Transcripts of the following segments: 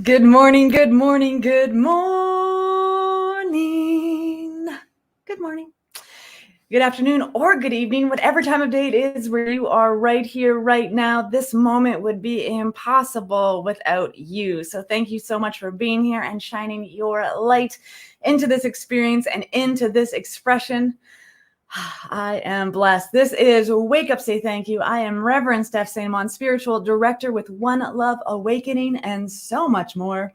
Good morning, good morning, good morning. Good morning. Good afternoon or good evening, whatever time of day it is where you are right here, right now. This moment would be impossible without you. So thank you so much for being here and shining your light into this experience and into this expression. I am blessed. This is Wake Up, Say Thank You. I am Reverend Steph Sainamon, spiritual director with One Love Awakening and so much more.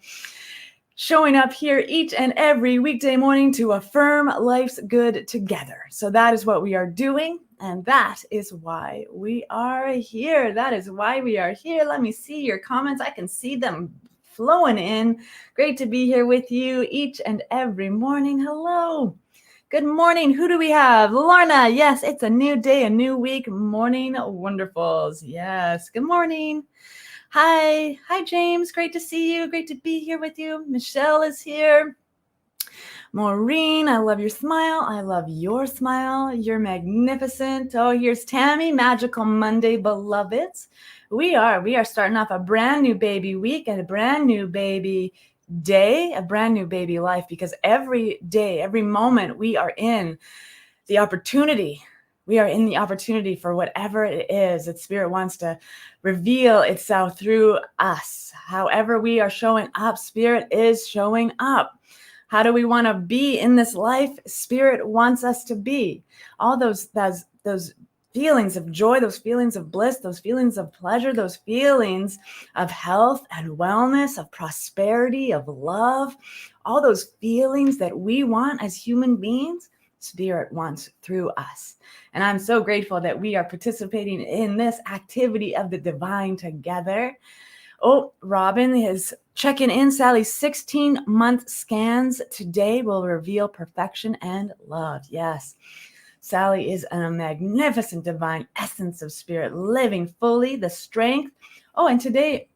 Showing up here each and every weekday morning to affirm life's good together. So that is what we are doing. And that is why we are here. That is why we are here. Let me see your comments. I can see them flowing in. Great to be here with you each and every morning. Hello. Good morning. Who do we have? Lorna. Yes, it's a new day, a new week. Morning wonderfuls. Yes. Good morning. Hi. Hi, James. Great to see you. Great to be here with you. Michelle is here. Maureen, I love your smile. I love your smile. You're magnificent. Oh, here's Tammy. Magical Monday, beloveds. We are starting off a brand new baby week and a brand new baby day, a brand new baby life, because every day, every moment we are in the opportunity. We are in the opportunity for whatever it is that Spirit wants to reveal itself through us. However we are showing up, Spirit is showing up. How do we want to be in this life? Spirit wants us to be. All those feelings of joy, those feelings of bliss, those feelings of pleasure, those feelings of health and wellness, of prosperity, of love, all those feelings that we want as human beings, Spirit wants through us. And I'm so grateful that we are participating in this activity of the divine together. Oh, Robin is checking in. Sally's 16-month scans today will reveal perfection and love. Yes. Sally is a magnificent divine essence of Spirit, living fully the strength. Oh, and today,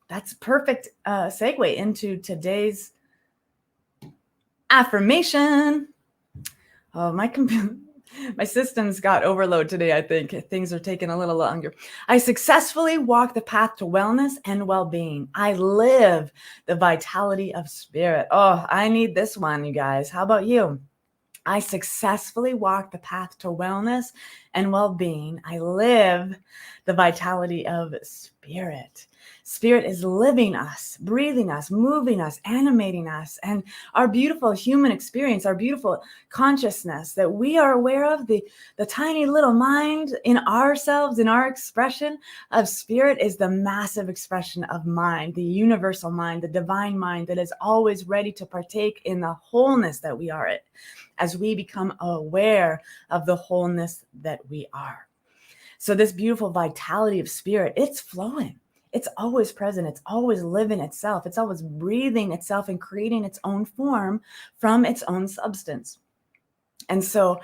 that's a perfect segue into today's affirmation. Oh, my systems got overload today, I think. Things are taking a little longer. I successfully walk the path to wellness and well-being. I live the vitality of Spirit. Oh, I need this one, you guys. How about you? I successfully walk the path to wellness and well-being. I live the vitality of Spirit. Spirit is living us, breathing us, moving us, animating us, and our beautiful human experience, our beautiful consciousness that we are aware of, the tiny little mind in ourselves, in our expression of Spirit is the massive expression of mind, the universal mind, the divine mind that is always ready to partake in the wholeness that we are as we become aware of the wholeness that we are. So this beautiful vitality of Spirit, it's flowing. It's always present. It's always living itself. It's always breathing itself and creating its own form from its own substance. And so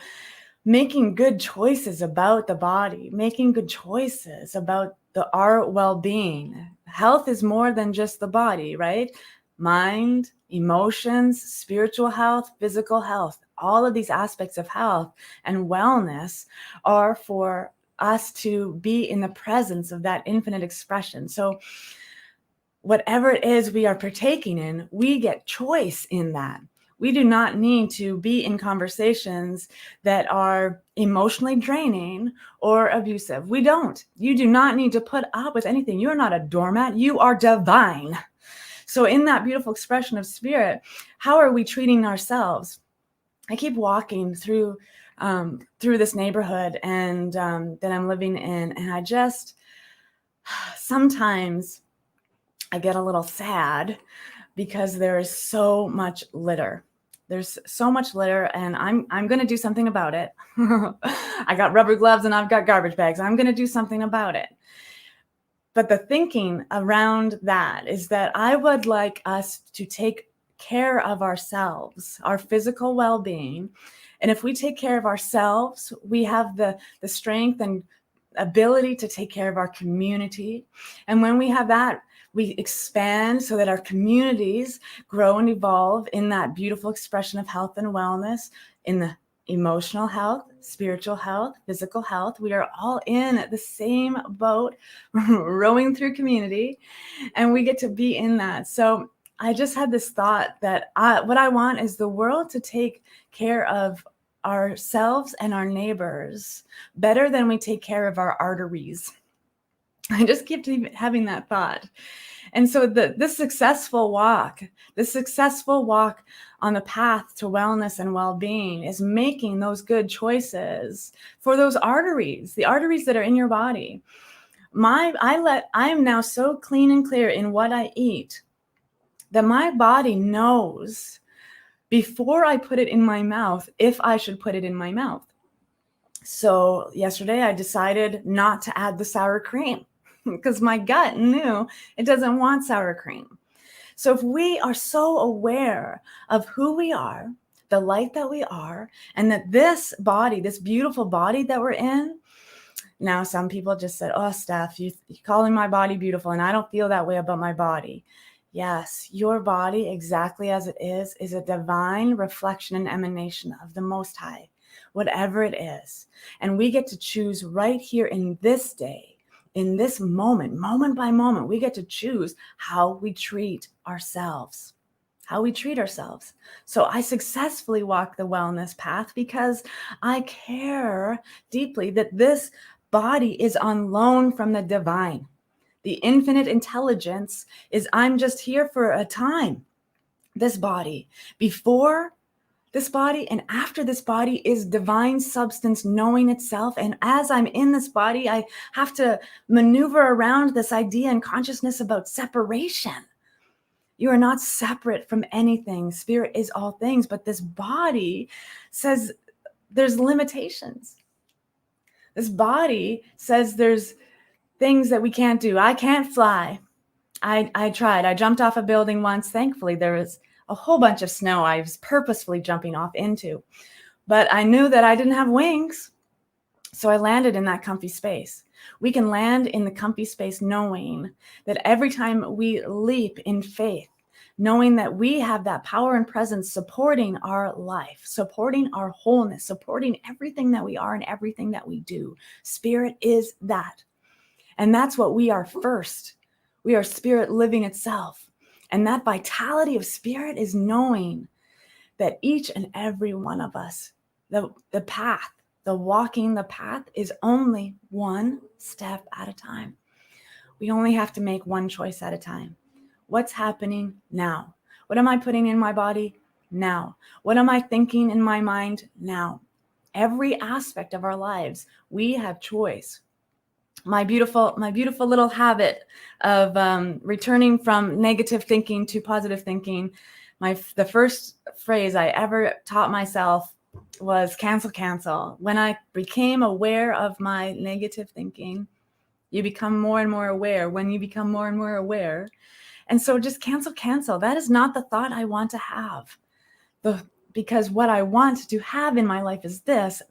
making good choices about the body, making good choices about our well-being. Health is more than just the body, right? Mind, emotions, spiritual health, physical health, all of these aspects of health and wellness are for us to be in the presence of that infinite expression. So whatever it is we are partaking in, we get choice in that. We do not need to be in conversations that are emotionally draining or abusive. We don't. You do not need to put up with anything. You are not a doormat. You are divine. So in that beautiful expression of Spirit, how are we treating ourselves? I keep walking through this neighborhood and that I'm living in, and I just sometimes I get a little sad because there is so much litter. There's so much litter, and I'm going to do something about it. I got rubber gloves and I've got garbage bags. I'm going to do something about it. But the thinking around that is that I would like us to take care of ourselves, our physical well-being. And if we take care of ourselves, we have the strength and ability to take care of our community. And when we have that, we expand so that our communities grow and evolve in that beautiful expression of health and wellness, in the emotional health, spiritual health, physical health. We are all in the same boat, rowing through community, and we get to be in that. So I just had this thought that what I want is the world to take care of ourselves and our neighbors better than we take care of our arteries. I just kept having that thought. And so this successful walk on the path to wellness and well-being is making those good choices for those arteries, the arteries that are in your body. I am now so clean and clear in what I eat that my body knows before I put it in my mouth if I should put it in my mouth. So yesterday I decided not to add the sour cream because my gut knew it doesn't want sour cream. So if we are so aware of who we are, the light that we are, and that this body, this beautiful body that we're in, now some people just said, oh, Steph, you're calling my body beautiful, and I don't feel that way about my body. Yes, your body, exactly as it is a divine reflection and emanation of the Most High, whatever it is. And we get to choose right here in this day, in this moment, moment by moment, we get to choose how we treat ourselves. So I successfully walk the wellness path because I care deeply that this body is on loan from the divine. The infinite intelligence is, I'm just here for a time. This body, before this body and after this body, is divine substance knowing itself. And as I'm in this body, I have to maneuver around this idea and consciousness about separation. You are not separate from anything. Spirit is all things. But this body says there's limitations. This body says there's things that we can't do. I can't fly. I tried. I jumped off a building once. Thankfully, there was a whole bunch of snow I was purposefully jumping off into. But I knew that I didn't have wings. So I landed in that comfy space. We can land in the comfy space knowing that every time we leap in faith, knowing that we have that power and presence supporting our life, supporting our wholeness, supporting everything that we are and everything that we do. Spirit is that. And that's what we are first. We are spirit living itself. And that vitality of spirit is knowing that each and every one of us, the path, the walking the path is only one step at a time. We only have to make one choice at a time. What's happening now? What am I putting in my body now? What am I thinking in my mind now? Every aspect of our lives, we have choice. My beautiful little habit of returning from negative thinking to positive thinking. The first phrase I ever taught myself was cancel. When I became aware of my negative thinking, you become more and more aware. When you become more and more aware, and so just cancel. That is not the thought I want to have. Because what I want to have in my life is this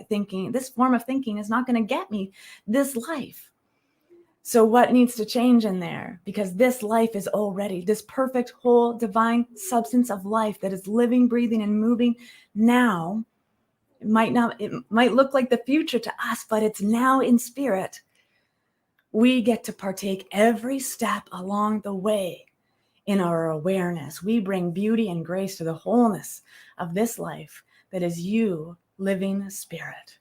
thinking, this form of thinking is not going to get me this life. So what needs to change in there? Because this life is already this perfect, whole, divine substance of life that is living, breathing, and moving now. It might look like the future to us, but it's now in spirit. We get to partake every step along the way. In our awareness, we bring beauty and grace to the wholeness of this life that is you, living spirit.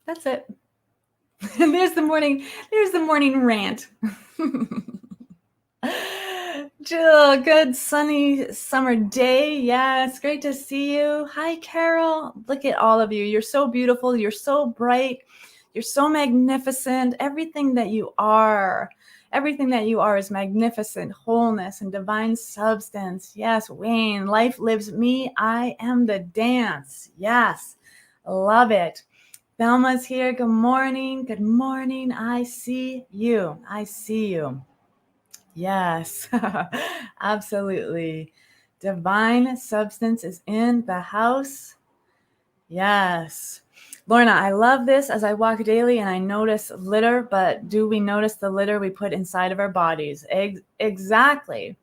That's it. There's the morning rant. Jill, good sunny summer day. Yeah, it's great to see you. Hi, Carol. Look at all of you. You're so beautiful. You're so bright. You're so magnificent. Everything that you are is magnificent wholeness and divine substance. Yes, Wayne, life lives me. I am the dance. Yes, love it. Thelma's here. Good morning. Good morning. I see you. Yes, absolutely. Divine substance is in the house. Yes. Lorna, I love this as I walk daily and I notice litter, but do we notice the litter we put inside of our bodies? Exactly.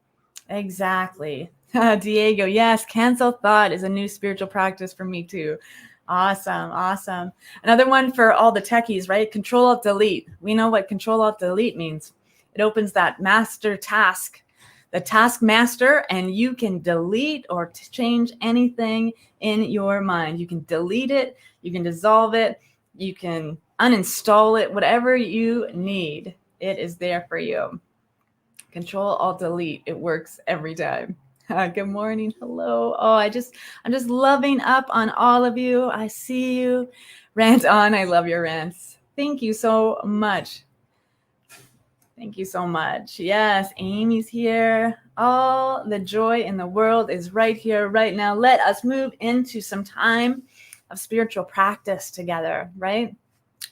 Exactly. Diego, yes, cancel thought is a new spiritual practice for me too. Awesome, awesome. Another one for all the techies, right? Control Alt Delete. We know what Control Alt Delete means. It opens that master task, the task master, and you can delete or change anything in your mind. You can delete it, you can dissolve it, you can uninstall it, whatever you need. It is there for you. Control Alt Delete. It works every time. Good morning. Hello. Oh, I'm just loving up on all of you. I see you. Rant on. I love your rants. Thank you so much. Thank you so much. Yes, Amy's here. All the joy in the world is right here, right now. Let us move into some time of spiritual practice together, right?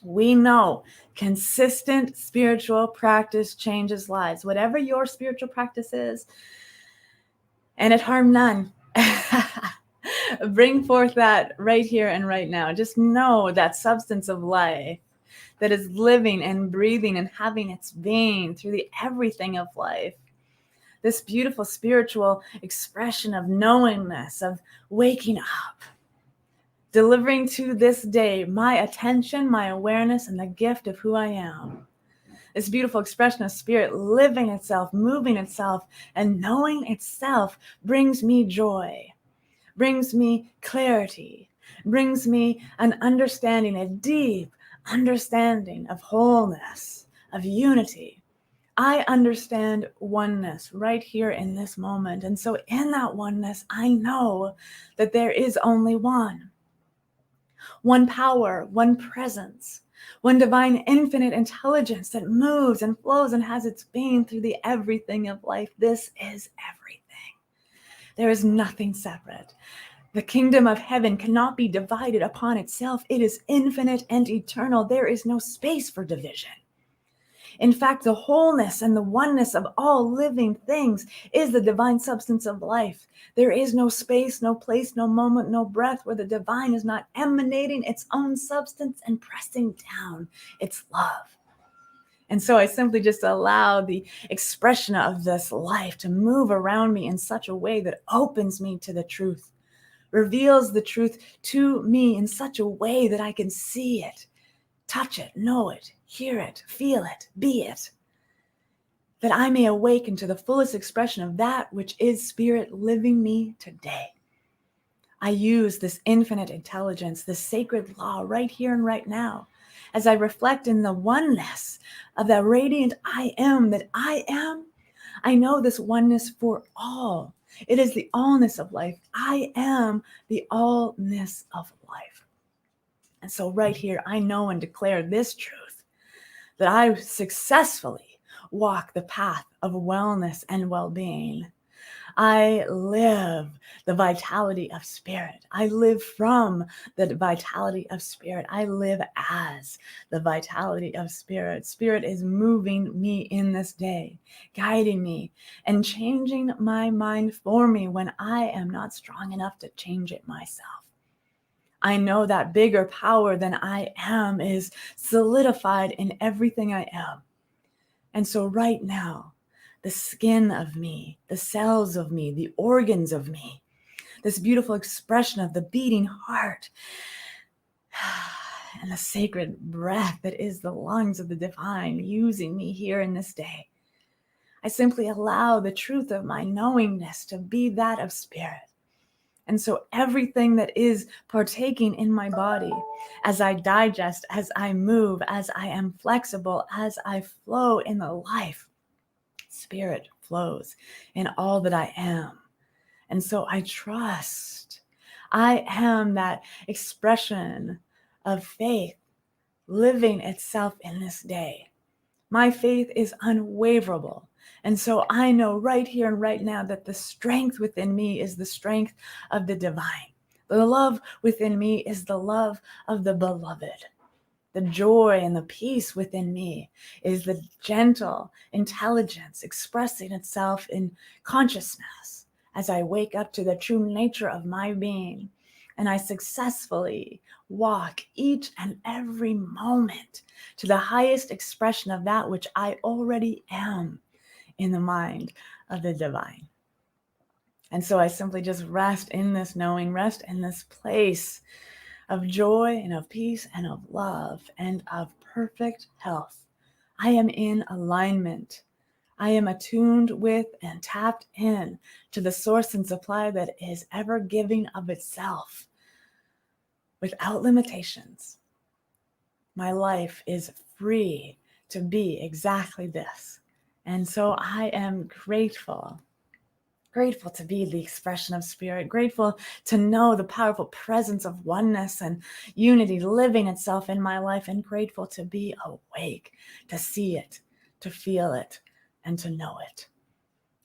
We know consistent spiritual practice changes lives. Whatever your spiritual practice is, and it harm none. Bring forth that right here and right now. Just know that substance of life that is living and breathing and having its being through the everything of life. This beautiful spiritual expression of knowingness, of waking up, delivering to this day my attention, my awareness, and the gift of who I am. This beautiful expression of spirit living itself, moving itself, and knowing itself brings me joy, brings me clarity, brings me an understanding, a deep understanding of wholeness, of unity. I understand oneness right here in this moment. And so in that oneness, I know that there is only one power, one presence, one divine infinite intelligence that moves and flows and has its being through the everything of life. This is everything. There is nothing separate. The kingdom of heaven cannot be divided upon itself. It is infinite and eternal. There is no space for division. In fact, the wholeness and the oneness of all living things is the divine substance of life. There is no space, no place, no moment, no breath where the divine is not emanating its own substance and pressing down its love. And so I simply just allow the expression of this life to move around me in such a way that opens me to the truth, reveals the truth to me in such a way that I can see it, touch it, know it, hear it, feel it, be it, that I may awaken to the fullest expression of that which is spirit living me today. I use this infinite intelligence, this sacred law right here and right now, as I reflect in the oneness of that radiant I am that I am. I know this oneness for all. It is the allness of life. I am the allness of life. And so right here, I know and declare this truth, that I successfully walk the path of wellness and well-being. I live the vitality of spirit. I live from the vitality of spirit. I live as the vitality of spirit. Spirit is moving me in this day, guiding me and changing my mind for me when I am not strong enough to change it myself. I know that bigger power than I am is solidified in everything I am. And so right now, the skin of me, the cells of me, the organs of me, this beautiful expression of the beating heart and the sacred breath that is the lungs of the divine using me here in this day. I simply allow the truth of my knowingness to be that of spirit. And so everything that is partaking in my body, as I digest, as I move, as I am flexible, as I flow in the life, spirit flows in all that I am. And so I trust. I am that expression of faith living itself in this day. My faith is unwaverable. And so I know right here and right now that the strength within me is the strength of the divine. The love within me is the love of the beloved. The joy and the peace within me is the gentle intelligence expressing itself in consciousness as I wake up to the true nature of my being. And I successfully walk each and every moment to the highest expression of that which I already am in the mind of the divine. And so I simply just rest in this knowing, rest in this place of joy and of peace and of love and of perfect health. I am in alignment. I am attuned with and tapped in to the source and supply that is ever giving of itself without limitations. My life is free to be exactly this. And so I am grateful to be the expression of spirit, grateful to know the powerful presence of oneness and unity living itself in my life, and grateful to be awake, to see it, to feel it, and to know it.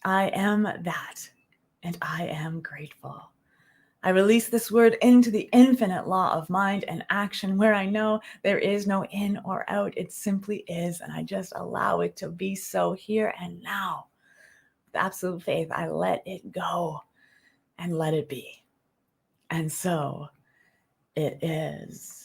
I am that, and I am grateful. I release this word into the infinite law of mind and action, where I know there is no in or out. It simply is, and I just allow it to be so here and now. With absolute faith, I let it go and let it be. And so it is.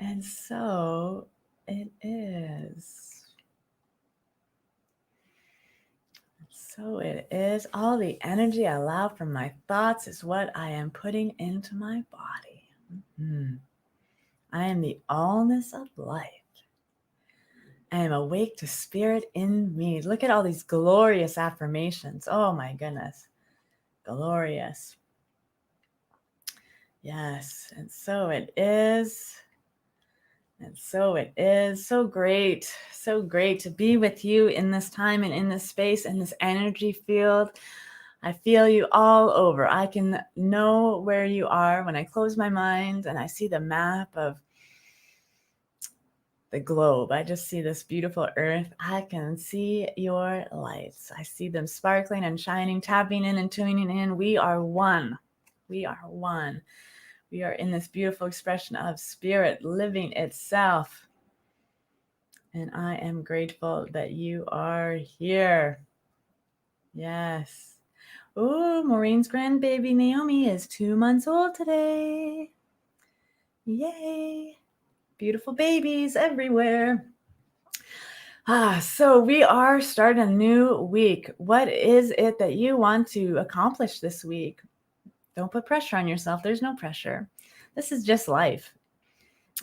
And so it is. So it is. All the energy I allow from my thoughts is what I am putting into my body. Mm-hmm. I am the allness of life. I am awake to spirit in me. Look at all these glorious affirmations. Oh my goodness. Glorious. Yes. And so it is. And so it is. So great to be with you in this time and in this space and this energy field. I feel you all over. I can know where you are when I close my mind and I see the map of the globe. I just see this beautiful earth. I can see your lights. I see them sparkling and shining, tapping in and tuning in. We are one. We are one. We are in this beautiful expression of spirit living itself. And I am grateful that you are here. Yes. Oh, Maureen's grandbaby Naomi is 2 months old today. Yay. Beautiful babies everywhere. So we are starting a new week. What is it that you want to accomplish this week? Don't put pressure on yourself. There's no pressure. This is just life.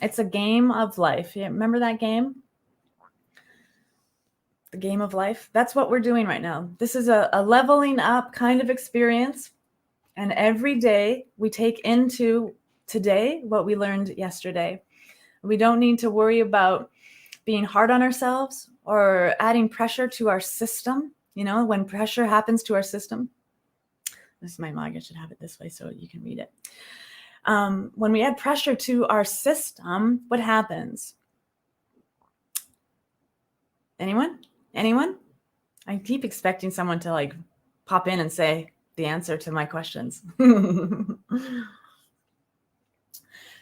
It's a game of life. You remember that game? The game of life? That's what we're doing right now. This is a leveling up kind of experience. And every day we take into today what we learned yesterday. We don't need to worry about being hard on ourselves or adding pressure to our system. You know, when pressure happens to our system, this is my mug. I should have it this way so you can read it. When we add pressure to our system, what happens? Anyone? I keep expecting someone to like pop in and say the answer to my questions.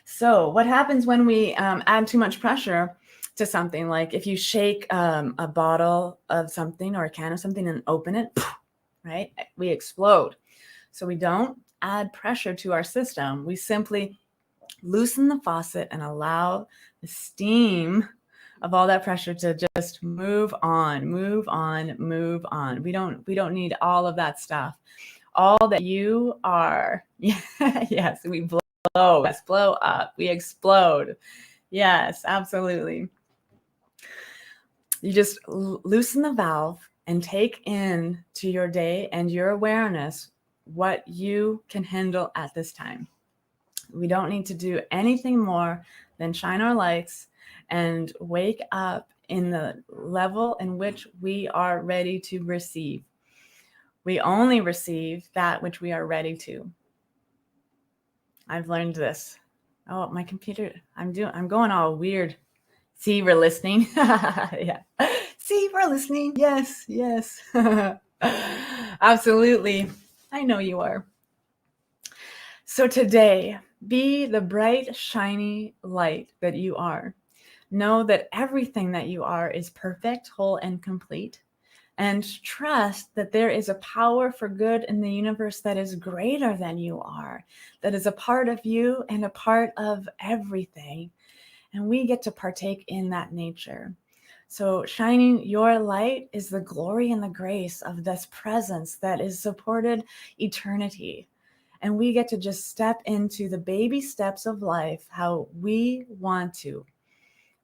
So what happens when we add too much pressure to something? Like if you shake a bottle of something or a can of something and open it, right? We explode. So we don't add pressure to our system. We simply loosen the faucet and allow the steam of all that pressure to just move on. We don't need all of that stuff. All that you are. Yes, we blow up. We explode. Yes, absolutely. You just loosen the valve and take in to your day and your awareness what you can handle at this time. We don't need to do anything more than shine our lights and wake up in the level in which we are ready to receive. We only receive that which we are ready to. I've learned this. Oh, my computer, I'm going all weird. See, we're listening. Yeah. See, we're listening. Yes. Absolutely. I know you are. So today, be the bright, shiny light that you are. Know that everything that you are is perfect, whole, and complete. and trust that there is a power for good in the universe that is greater than you are, that is a part of you and a part of everything. And we get to partake in that nature. So shining your light is the glory and the grace of this presence that is supported eternity. And we get to just step into the baby steps of life how we want to.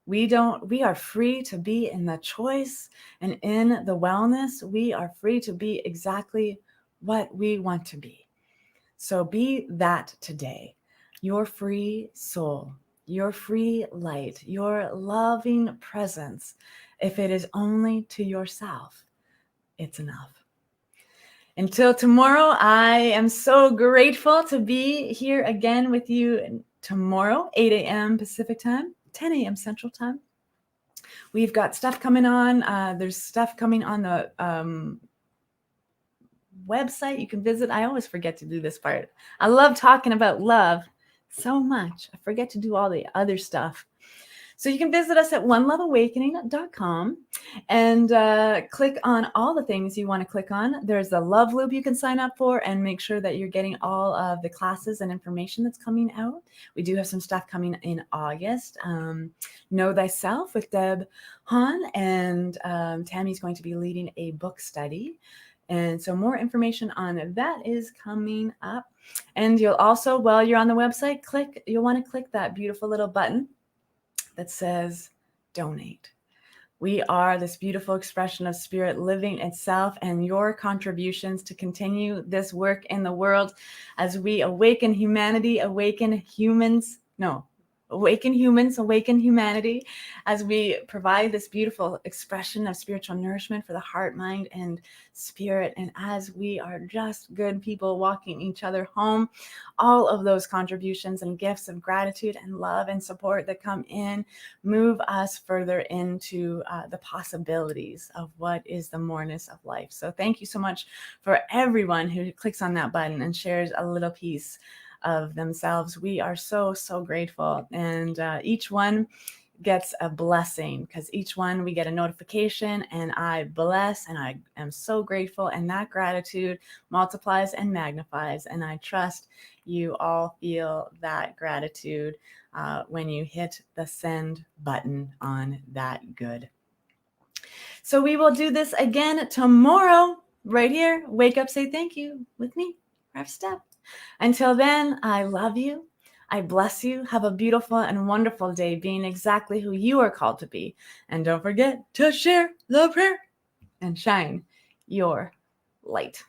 We are free to be in the choice and in the wellness. We are free to be exactly what we want to be. So be that today. Your free soul, your free light, your loving presence. If it is only to yourself, it's enough. Until tomorrow, I am so grateful to be here again with you tomorrow, 8 a.m. Pacific time, 10 a.m. Central time. We've got stuff coming on. There's stuff coming on the website you can visit. I always forget to do this part. I love talking about love so much. I forget to do all the other stuff. So you can visit us at oneloveawakening.com and click on all the things you want to click on. There's a love loop you can sign up for and make sure that you're getting all of the classes and information that's coming out. We do have some stuff coming in August. Know Thyself with Deb Hahn, and Tammy's going to be leading a book study. And so more information on that is coming up. And you'll also, while you're on the website, you'll want to click that beautiful little button that says donate. We are this beautiful expression of spirit living itself, and your contributions to continue this work in the world as we awaken humanity, awaken humans, awaken humanity, as we provide this beautiful expression of spiritual nourishment for the heart, mind, and spirit. And as we are just good people walking each other home, all of those contributions and gifts of gratitude and love and support that come in move us further into the possibilities of what is the moreness of life. So thank you so much for everyone who clicks on that button and shares a little piece of themselves. We are so, so grateful. And each one gets a blessing, because each one we get a notification, and I bless, and I am so grateful. And that gratitude multiplies and magnifies. And I trust you all feel that gratitude when you hit the send button on that good. So we will do this again tomorrow, right here. Wake up, say thank you with me, Steph. Until then, I love you. I bless you. Have a beautiful and wonderful day being exactly who you are called to be. And don't forget to share the prayer and shine your light.